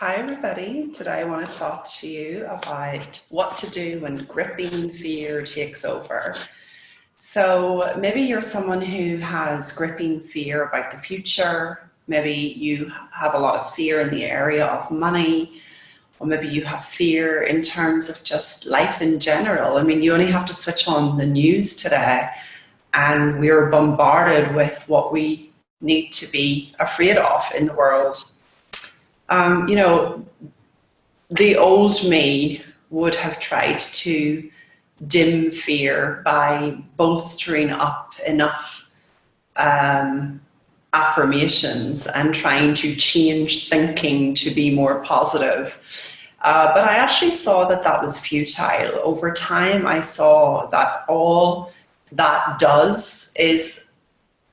Hi everybody, today I want to talk to you about what to do when gripping fear takes over. So maybe you're someone who has gripping fear about the future, maybe you have a lot of fear in the area of money, or maybe you have fear in terms of just life in general. I mean, you only have to switch on the news today and we're bombarded with what we need to be afraid of in the world. The old me would have tried to dim fear by bolstering up enough affirmations and trying to change thinking to be more positive. But I actually saw that that was futile. Over time, I saw that all that does is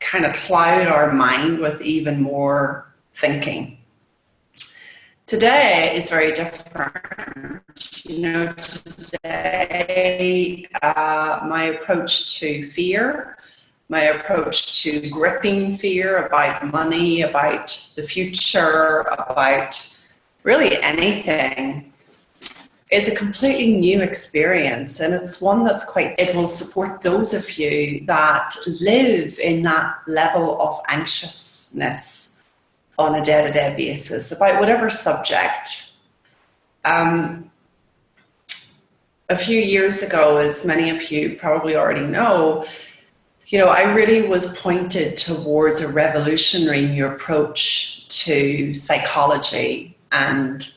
kind of cloud our mind with even more thinking. Today is very different. Today, my approach to fear, my approach to gripping fear about money, about the future, about really anything, is a completely new experience. And it's one that's it will support those of you that live in that level of anxiousness on a day-to-day basis about whatever subject. A few years ago, as many of you probably already know, I really was pointed towards a revolutionary new approach to psychology, and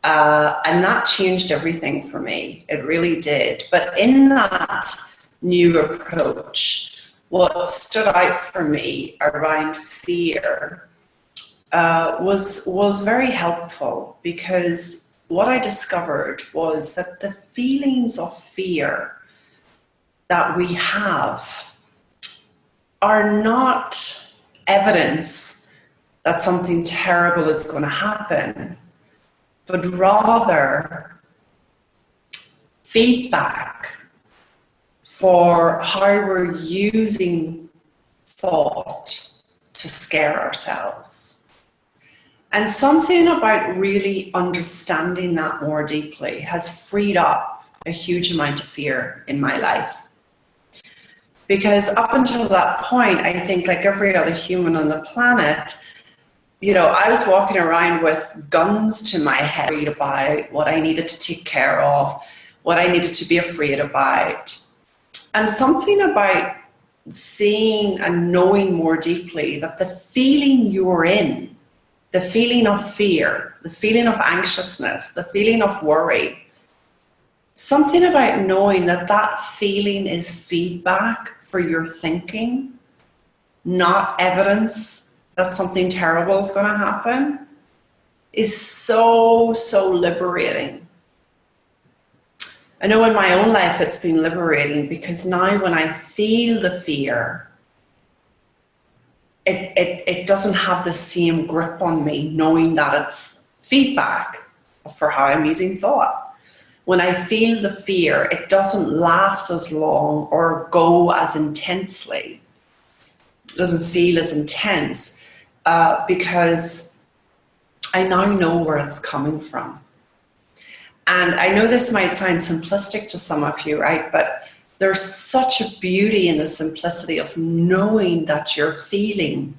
that changed everything for me. It really did. But in that new approach, what stood out for me around fear was very helpful, because what I discovered was that the feelings of fear that we have are not evidence that something terrible is going to happen, but rather feedback for how we're using thought to scare ourselves. And something about really understanding that more deeply has freed up a huge amount of fear in my life. Because up until that point, I think like every other human on the planet, I was walking around with guns to my head, worried about what I needed to take care of, what I needed to be afraid about. And something about seeing and knowing more deeply that the feeling you're in, the feeling of fear, the feeling of anxiousness, the feeling of worry, something about knowing that that feeling is feedback for your thinking, not evidence that something terrible is going to happen, is so, so liberating. I know in my own life it's been liberating, because now when I feel the fear, it doesn't have the same grip on me, knowing that it's feedback for how I'm using thought. When I feel the fear, it doesn't last as long or go as intensely. It doesn't feel as intense because I now know where it's coming from. And I know this might sound simplistic to some of you, right? But there's such a beauty in the simplicity of knowing that your feeling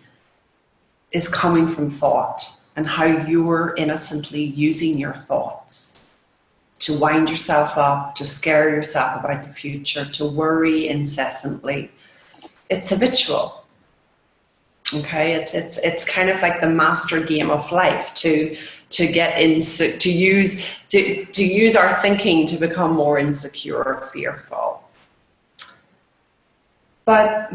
is coming from thought, and how you're innocently using your thoughts to wind yourself up, to scare yourself about the future, to worry incessantly. It's habitual. Okay, it's kind of like the master game of life to use our thinking to become more insecure or fearful. But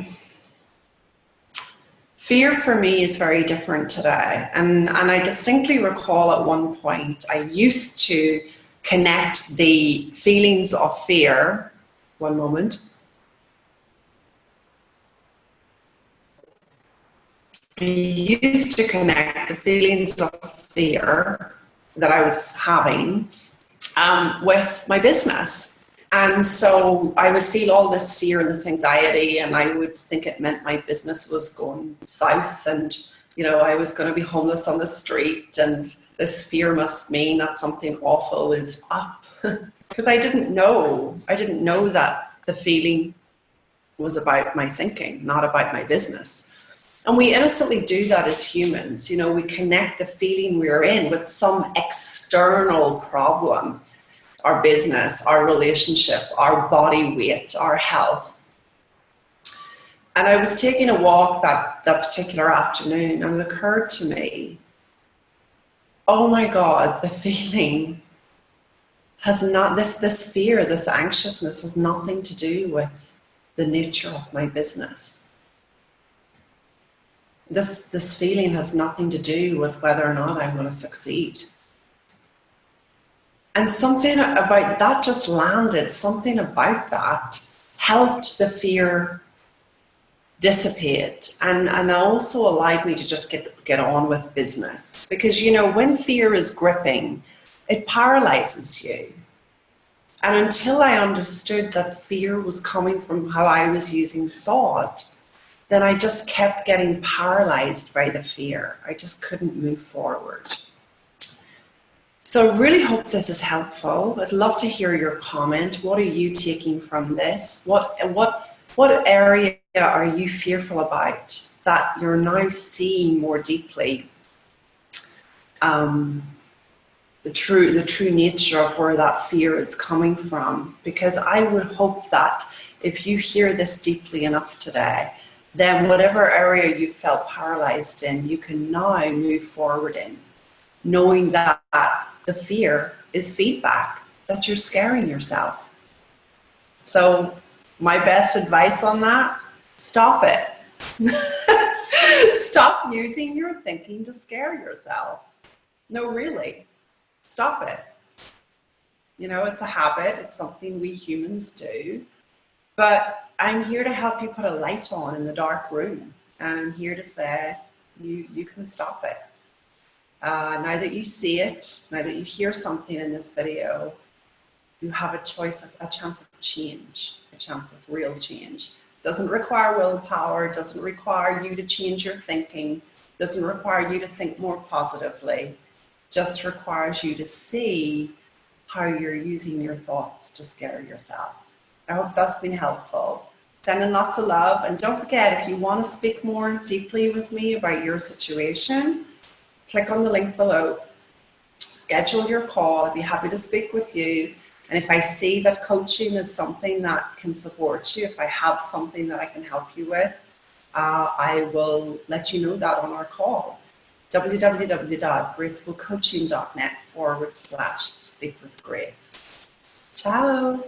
fear for me is very different today. And I distinctly recall at one point, I used to connect the feelings of fear. One moment. I used to connect the feelings of fear that I was having with my business. And so I would feel all this fear and this anxiety, and I would think it meant my business was going south, and you know, I was going to be homeless on the street, and this fear must mean that something awful is up. Because I didn't know that the feeling was about my thinking, not about my business. And we innocently do that as humans. You know, we connect the feeling we're in with some external problem, our business, our relationship, our body weight, our health. And I was taking a walk that particular afternoon, and it occurred to me, oh my God, the feeling has not, this fear, this anxiousness has nothing to do with the nature of my business. This feeling has nothing to do with whether or not I'm going to succeed. And something about that just landed, something about that helped the fear dissipate, and also allowed me to just get on with business. Because, you know, when fear is gripping, it paralyzes you. And until I understood that fear was coming from how I was using thought, then I just kept getting paralyzed by the fear. I just couldn't move forward. So I really hope this is helpful. I'd love to hear your comment. What are you taking from this? What area are you fearful about that you're now seeing more deeply? The true nature of where that fear is coming from. Because I would hope that if you hear this deeply enough today, then whatever area you felt paralyzed in, you can now move forward in, knowing that the fear is feedback, that you're scaring yourself. So my best advice on that, stop it. Stop using your thinking to scare yourself. No, really, stop it. You know, it's a habit, it's something we humans do. But I'm here to help you put a light on in the dark room. And I'm here to say, you can stop it. Now that you see it, now that you hear something in this video, you have a chance of change, a chance of real change. Doesn't require willpower, doesn't require you to change your thinking, doesn't require you to think more positively, just requires you to see how you're using your thoughts to scare yourself. I hope that's been helpful. Sending lots of love, and don't forget, if you want to speak more deeply with me about your situation, click on the link below, schedule your call. I'd be happy to speak with you. And if I see that coaching is something that can support you, if I have something that I can help you with, I will let you know that on our call. www.gracefulcoaching.net/speak with Grace. Ciao.